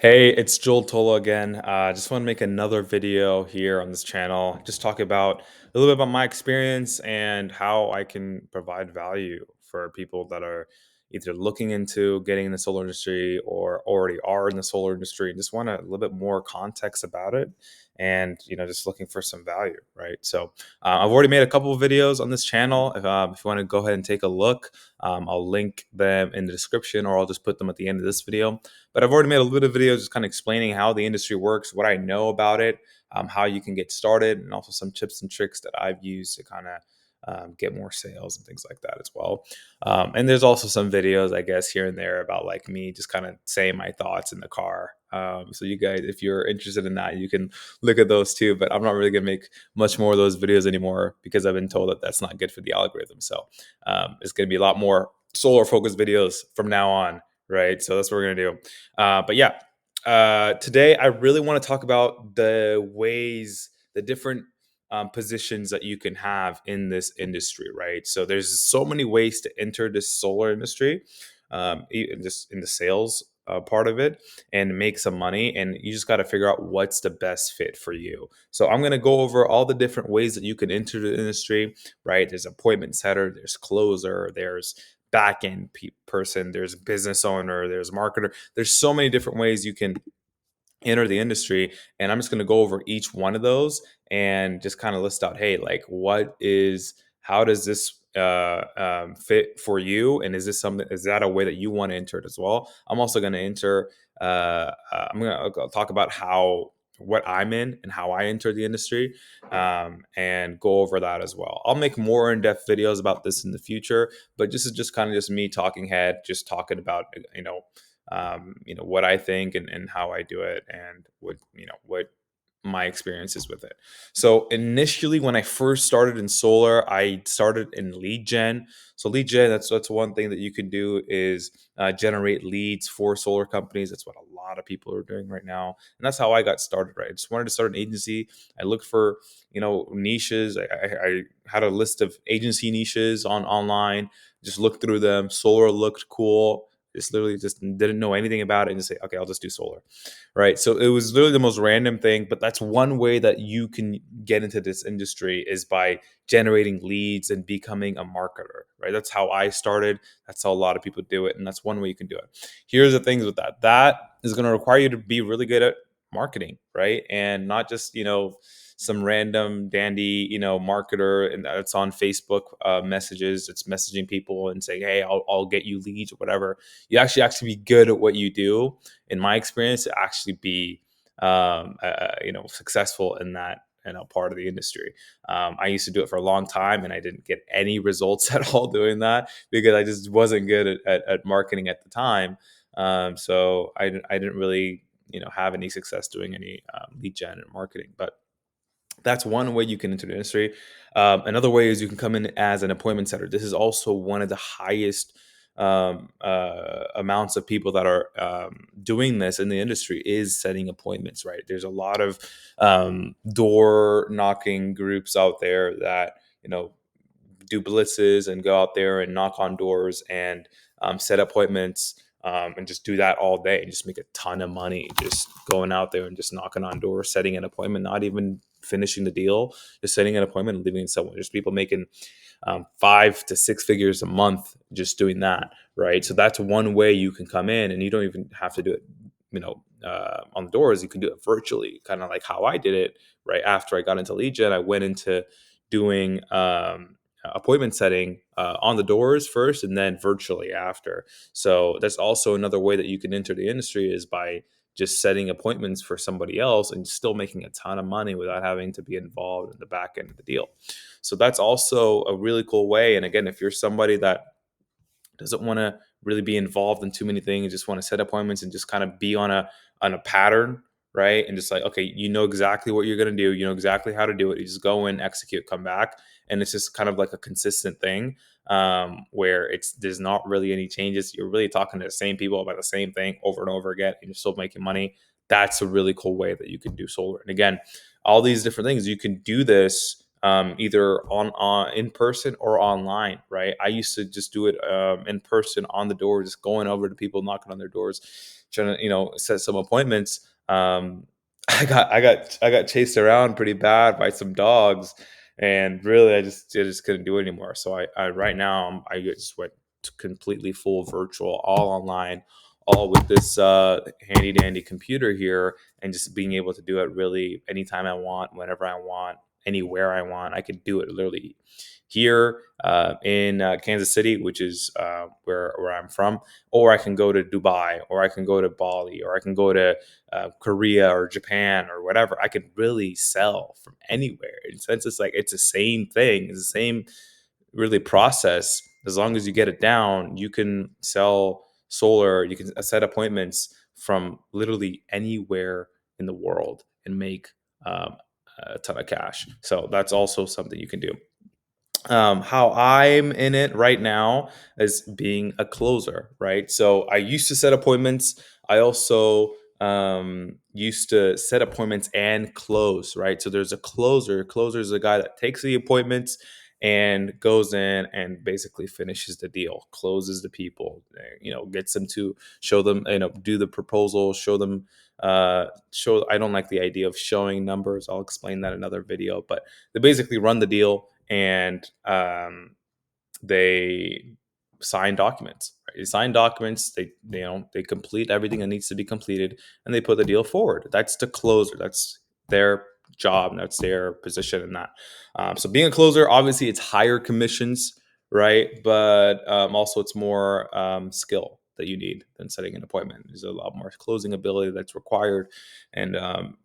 Hey, it's Joel Tola again. Just want to make another video here on this channel. Just talk about a little bit about my experience and how I can provide value for people that are either looking into getting in the solar industry or already are in the solar industry and just want a little bit more context about it and just looking for some value, right? So I've already made a couple of videos on this channel. If you want to go ahead and take a look, I'll link them in the description or I'll just put them at the end of this video. But I've already made a little bit of videos just kind of explaining how the industry works, what I know about it, how you can get started, and also some tips and tricks that I've used to kind of get more sales and things like that as well. And there's also some videos, I guess, here and there about like me just kind of saying my thoughts in the car. So you guys, if you're interested in that, you can look at those too. But I'm not really gonna make much more of those videos anymore because I've been told that that's not good for the algorithm. So it's gonna be a lot more solar focused videos from now on, right? So that's what we're gonna do. But yeah, today I really want to talk about the different positions that you can have in this industry, right? So there's so many ways to enter this solar industry, just in the sales part of it, and make some money. And you just got to figure out what's the best fit for you. So I'm going to go over all the different ways that you can enter the industry, right? There's appointment setter, there's closer, there's back end person, there's business owner, there's marketer. There's so many different ways you can enter the industry, and I'm just going to go over each one of those and just kind of list out, hey, like how does this fit for you, and is that a way that you want to enter it as well? I'm also going to I'm going to talk about how what I'm in and how I enter the industry, and go over that as well. I'll make more in-depth videos about this in the future, but this is just kind of just me talking head, just talking about what I think and how I do it and what my experiences with it. So initially, when I first started in solar, I started in lead gen. So lead gen, that's one thing that you can do is generate leads for solar companies. That's what a lot of people are doing right now, and that's how I got started. Right, I just wanted to start an agency. I looked for niches. I had a list of agency niches online. Just looked through them. Solar looked cool. Just literally just didn't know anything about it and just say, okay, I'll just do solar, right? So it was literally the most random thing, but that's one way that you can get into this industry is by generating leads and becoming a marketer, right? That's how I started. That's how a lot of people do it, and that's one way you can do it. Here's the things with that. That is going to require you to be really good at marketing, right? And not just some random dandy marketer and that's on Facebook messages. It's messaging people and saying, hey, I'll get you leads or whatever. You actually be good at what you do, in my experience, to actually be successful in that part of the industry. I used to do it for a long time and I didn't get any results at all doing that because I just wasn't good at marketing at the time. So I didn't really have any success doing any lead gen and marketing. But that's one way you can enter the industry. Another way is you can come in as an appointment setter. This is also one of the highest amounts of people that are doing this in the industry is setting appointments, right? There's a lot of door knocking groups out there that do blitzes and go out there and knock on doors and set appointments, and just do that all day and just make a ton of money just going out there and just knocking on doors, setting an appointment, not even finishing the deal, just setting an appointment and leaving it someone. There's people making 5 to 6 figures a month just doing that, right? So that's one way you can come in, and you don't even have to do it, on the doors. You can do it virtually, kind of like how I did it. Right after I got into lead gen, I went into doing appointment setting on the doors first, and then virtually after. So that's also another way that you can enter the industry is by just setting appointments for somebody else and still making a ton of money without having to be involved in the back end of the deal. So that's also a really cool way. And again, if you're somebody that doesn't want to really be involved in too many things, just want to set appointments and just kind of be on a pattern, right? And just like, okay, you know exactly what you're going to do, you know exactly how to do it. You just go in, execute, come back, and it's just kind of like a consistent thing, where there's not really any changes. You're really talking to the same people about the same thing over and over again, and you're still making money. That's a really cool way that you can do solar. And again, all these different things you can do this either on in person or online, right? I used to just do it in person on the door, just going over to people, knocking on their doors. trying to set some appointments. I got chased around pretty bad by some dogs, and really I just couldn't do it anymore. So I right now I just went to completely full virtual, all online, all with this handy dandy computer here, and just being able to do it really anytime I want, whenever I want, anywhere I want. I could do it literally here in Kansas City, which is where I'm from, or I can go to Dubai, or I can go to Bali, or I can go to Korea or Japan or whatever. I could really sell from anywhere. And since it's like it's the same thing, it's the same really process. As long as you get it down, you can sell solar. You can set appointments from literally anywhere in the world and make um, a ton of cash. So that's also something you can do. How I'm in it right now is being a closer, right? So I used to set appointments. I also used to set appointments and close, right? So there's a closer. Closer is a guy that takes the appointments and goes in and basically finishes the deal, closes the people, gets them to show them, do the proposal, show them. Show. I don't like the idea of showing numbers. I'll explain that in another video, but they basically run the deal and they sign documents. Right? They sign documents. They complete everything that needs to be completed, and they put the deal forward. That's the closer. That's their job. That's their position in that. So being a closer, obviously, it's higher commissions, right? But also it's more skill that you need than setting an appointment. There's a lot more closing ability that's required, and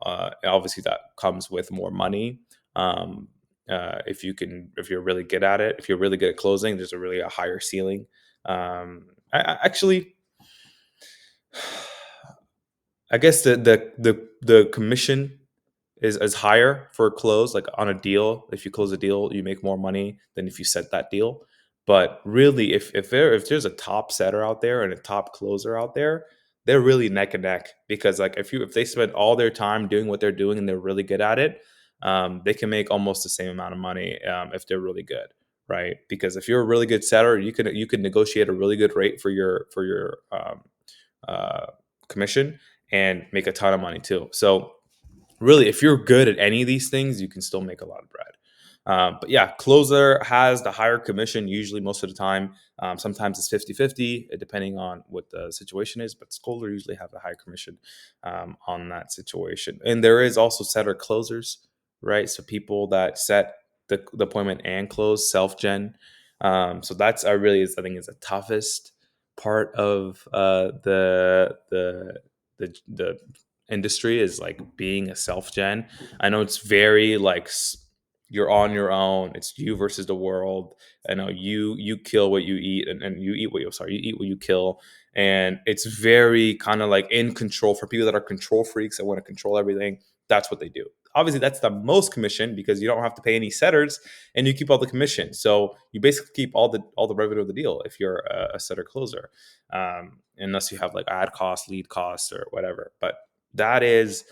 obviously that comes with more money. Um, if you're really good at it, if you're really good at closing, there's a higher ceiling. Actually, I guess the commission is higher for a close, like on a deal. If you close a deal, you make more money than if you set that deal. But really, if there's a top setter out there and a top closer out there, they're really neck and neck, because like if they spend all their time doing what they're doing and they're really good at it, they can make almost the same amount of money if they're really good, right? Because if you're a really good setter, you can negotiate a really good rate for your uh, commission and make a ton of money too. So really, if you're good at any of these things, you can still make a lot of bread. But yeah, closer has the higher commission usually most of the time. Sometimes it's 50-50, depending on what the situation is, but closer usually have the higher commission on that situation. And there is also setter closers, right? So people that set the appointment and close self-gen. So that's I think is the toughest part of the industry, is like being a self gen. I know it's very like you're on your own. It's you versus the world. I know you kill what you eat, and you eat what you eat what you kill. And it's very kind of like in control for people that are control freaks that want to control everything. That's what they do. Obviously, that's the most commission because you don't have to pay any setters and you keep all the commission. So you basically keep all the revenue of the deal if you're a setter closer, unless you have like ad costs, lead costs, or whatever. But that is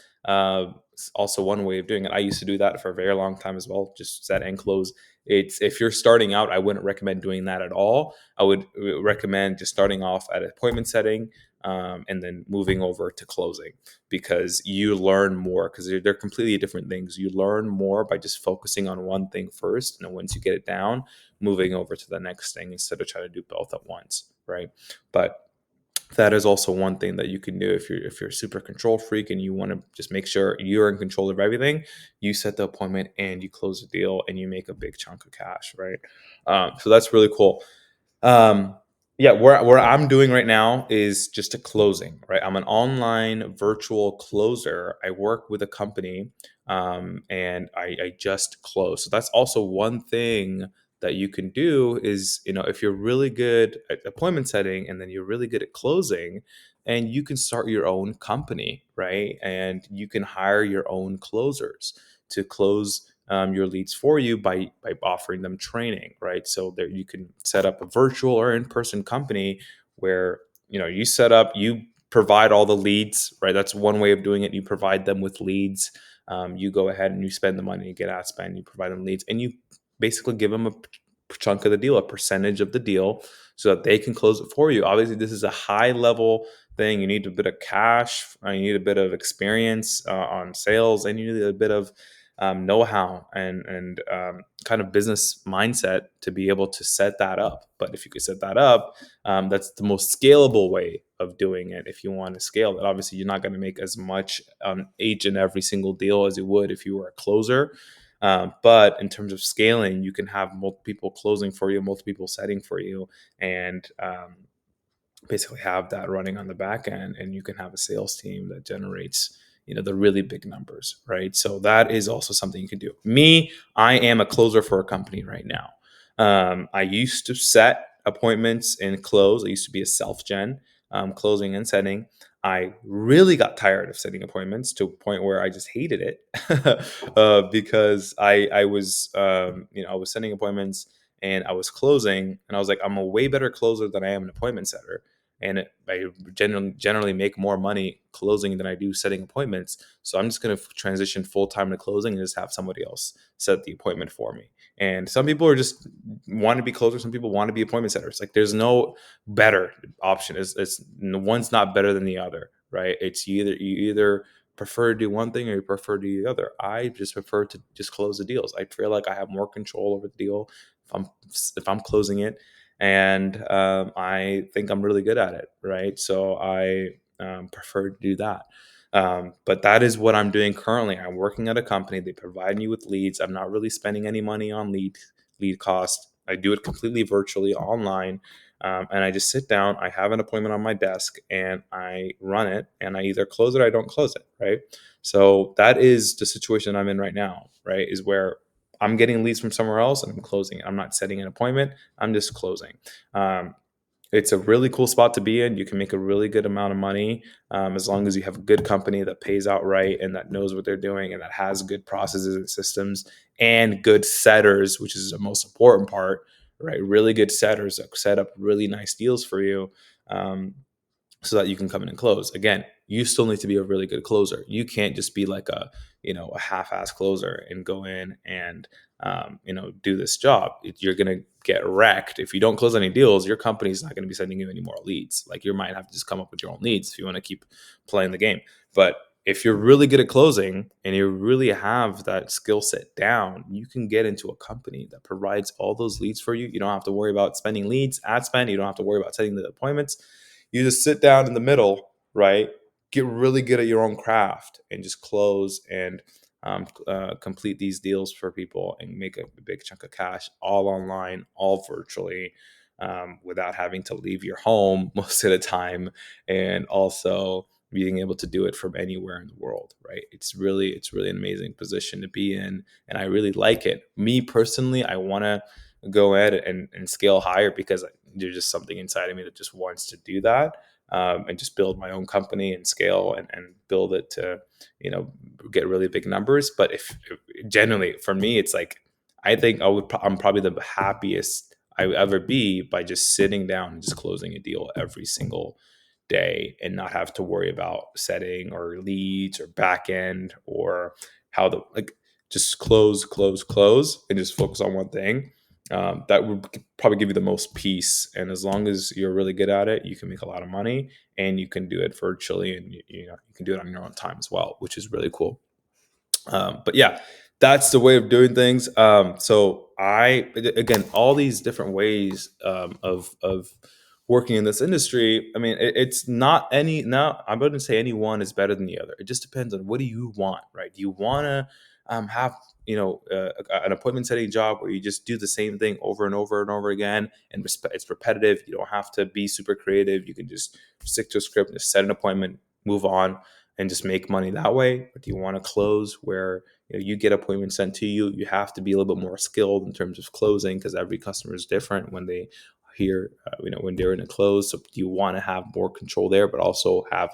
also one way of doing it. I used to do that for a very long time as well, just set and close. It's if you're starting out, I wouldn't recommend doing that at all. I would recommend just starting off at appointment setting, and then moving over to closing, because you learn more, because they're completely different things. You learn more by just focusing on one thing first, and then once you get it down, moving over to the next thing instead of trying to do both at once, right? But that is also one thing that you can do if you're a super control freak and you want to just make sure you're in control of everything. You set the appointment and you close the deal and you make a big chunk of cash, right? So that's really cool. um, yeah, where I'm doing right now is just a closing, right? I'm an online virtual closer. I work with a company, and I just close. So that's also one thing that you can do is, if you're really good at appointment setting and then you're really good at closing, and you can start your own company, right? And you can hire your own closers to close your leads for you by offering them training, right? So there you can set up a virtual or in-person company where you set up, you provide all the leads, right? That's one way of doing it. You provide them with leads. You go ahead and you spend the money, you get ad spend, you provide them leads, and you basically give them a chunk of the deal, a percentage of the deal, so that they can close it for you. Obviously, this is a high level thing. You need a bit of cash, you need a bit of experience on sales, and you need a bit of know-how and kind of business mindset to be able to set that up. But if you could set that up, that's the most scalable way of doing it. If you want to scale it, obviously you're not going to make as much on each and every single deal as you would if you were a closer. But in terms of scaling, you can have multiple people closing for you, multiple people setting for you, and basically have that running on the back end, and you can have a sales team that generates the really big numbers, right? So that is also something you can do. Me, I am a closer for a company right now. I used to set appointments and close. I used to be a self-gen, closing and setting. I really got tired of setting appointments to a point where I just hated it because I was setting appointments and I was closing, and I was like, I'm a way better closer than I am an appointment setter, and I generally make more money closing than I do setting appointments. So I'm just going to transition full time to closing and just have somebody else set the appointment for me. And some people are just want to be closers. Some people want to be appointment setters. Like there's no better option. It's one's not better than the other, right? It's you either prefer to do one thing or you prefer to do the other. I just prefer to just close the deals. I feel like I have more control over the deal if I'm closing it, and I think I'm really good at it, right? So I prefer to do that. But that is what I'm doing currently. I'm working at a company. They provide me with leads. I'm not really spending any money on lead cost. I do it completely virtually online. And I just sit down, I have an appointment on my desk, and I run it, and I either close it or I don't close it, right? So that is the situation I'm in right now, right? Is where I'm getting leads from somewhere else and I'm closing it. I'm not setting an appointment, I'm just closing. Um, it's a really cool spot to be in. You can make a really good amount of money as long as you have a good company that pays out right and that knows what they're doing and that has good processes and systems and good setters, which is the most important part, right? Really good setters that set up really nice deals for you. Um, so that you can come in and close. Again, you still need to be a really good closer. You can't just be like a half-ass closer and go in and do this job. You're gonna get wrecked if you don't close any deals. Your company's not gonna be sending you any more leads. Like you might have to just come up with your own leads if you want to keep playing the game. But if you're really good at closing and you really have that skill set down, you can get into a company that provides all those leads for you. You don't have to worry about spending leads, ad spend. You don't have to worry about setting the appointments. You just sit down in the middle, right? Get really good at your own craft and just close and complete these deals for people and make a big chunk of cash all online, all virtually, without having to leave your home most of the time, and also being able to do it from anywhere in the world, right? It's really an amazing position to be in, and I really like it. Me personally, I want to go ahead and scale higher because there's just something inside of me that just wants to do that, and just build my own company and scale and build it to you know get really big numbers. But if genuinely for me, it's like I think I'm probably the happiest I would ever be by just sitting down and just closing a deal every single day and not have to worry about setting or leads or back end or how the like just close and just focus on one thing. That would probably give you the most peace. And as long as you're really good at it, you can make a lot of money and you can do it virtually, and you can do it on your own time as well, which is really cool. But yeah, that's the way of doing things. So again, all these different ways of working in this industry. I mean, it's not any. Now, I wouldn't say any one is better than the other. It just depends on what do you want, right? Do you want to have an appointment setting job where you just do the same thing over and over and over again, and it's repetitive. You don't have to be super creative. You can just stick to a script, just set an appointment, move on, and just make money that way? Or do you want to close where you get appointments sent to you? You have to be a little bit more skilled in terms of closing because every customer is different when they hear, when they're in a close. So do you want to have more control there, but also have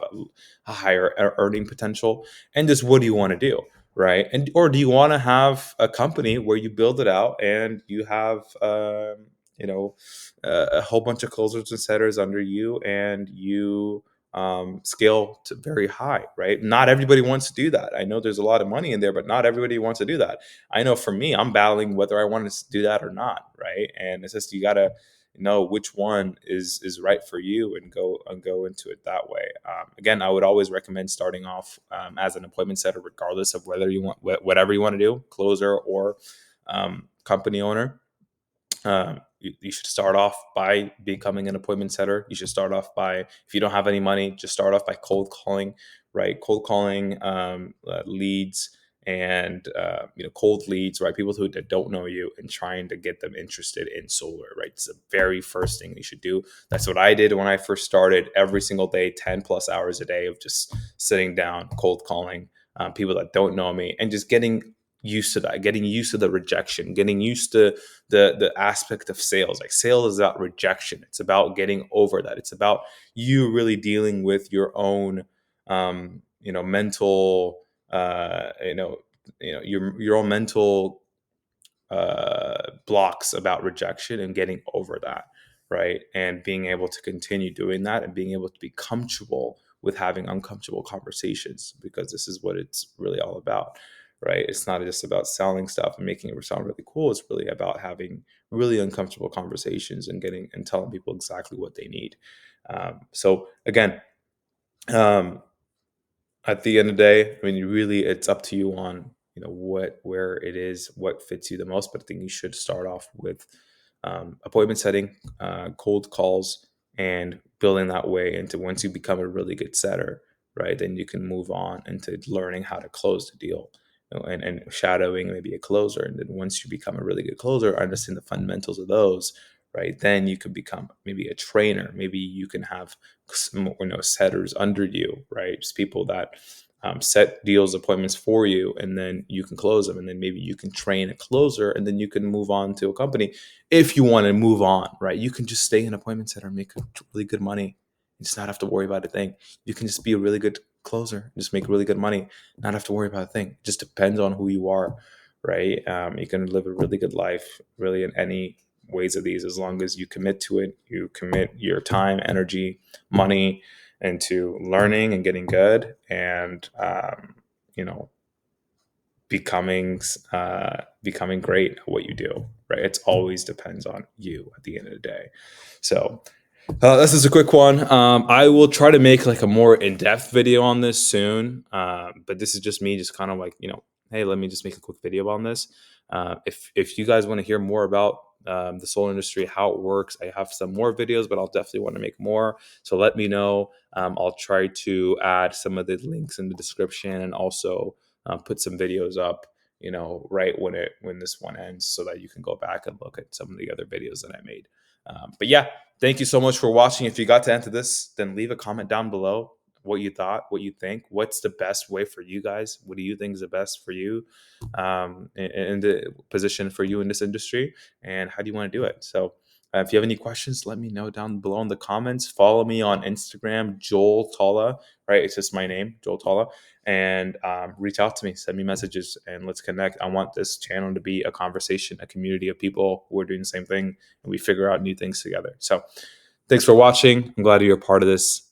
a higher earning potential? And just what do you want to do? Right. And or do you want to have a company where you build it out and you have you know a whole bunch of closers and setters under you, and you scale to very high, right? Not everybody wants to do that. I know there's a lot of money in there, but not everybody wants to do that. I know for me, I'm battling whether I want to do that or not, right? And it's just know which one is right for you, and go into it that way. Again, I would always recommend starting off as an appointment setter, regardless of whether you want whatever you want to do, closer or company owner. You should start off by becoming an appointment setter. You should start off by, if you don't have any money, just start off by cold calling, right? Cold calling leads, and cold leads, right? People who that don't know you, and trying to get them interested in solar, right? It's the very first thing you should do. That's what I did when I first started. Every single day, 10 plus hours a day of just sitting down, cold calling people that don't know me, and just getting used to that, getting used to the rejection, getting used to the aspect of sales. Like, sales is about rejection. It's about getting over that. It's about you really dealing with your own mental your own mental blocks about rejection, and getting over that, right? And being able to continue doing that, and being able to be comfortable with having uncomfortable conversations, because this is what it's really all about, right? It's not just about selling stuff and making it sound really cool. It's really about having really uncomfortable conversations, and getting and telling people exactly what they need. So again, um, at the end of the day, I mean, really, it's up to you on where it is, what fits you the most. But I think you should start off with appointment setting, cold calls, and building that way into, once you become a really good setter, right? Then you can move on into learning how to close the deal, and shadowing maybe a closer. And then once you become a really good closer, understand the fundamentals of those, right? Then you could become maybe a trainer. Maybe you can have setters under you, right? Just people that set deals, appointments for you, and then you can close them. And then maybe you can train a closer, and then you can move on to a company. If you want to move on, right? You can just stay an appointment setter and make really good money. You just not have to worry about a thing. You can just be a really good closer, just make really good money, not have to worry about a thing. It just depends on who you are, right? You can live a really good life, really, in any ways of these, as long as you commit to it. You commit your time, energy, money into learning and getting good, and you know becoming great at what you do, right? It's always depends on you at the end of the day. So this is a quick one. I will try to make like a more in-depth video on this soon, but this is just me, just kind of like, hey, let me just make a quick video on this. If you guys want to hear more about the solar industry, how it works, I have some more videos, but I'll definitely want to make more. So let me know. I'll try to add some of the links in the description, and also put some videos up, right when this one ends, so that you can go back and look at some of the other videos that I made. But yeah, thank you so much for watching. If you got to enter this, then leave a comment down below what you thought, what you think, what's the best way for you guys. What do you think is the best for you, in the position for you in this industry, and how do you want to do it? So if you have any questions, let me know down below in the comments. Follow me on Instagram, Joel Talla, right? It's just my name, Joel Talla. And reach out to me, send me messages, and let's connect. I want this channel to be a conversation, a community of people who are doing the same thing, and we figure out new things together. So thanks for watching. I'm glad you're a part of this.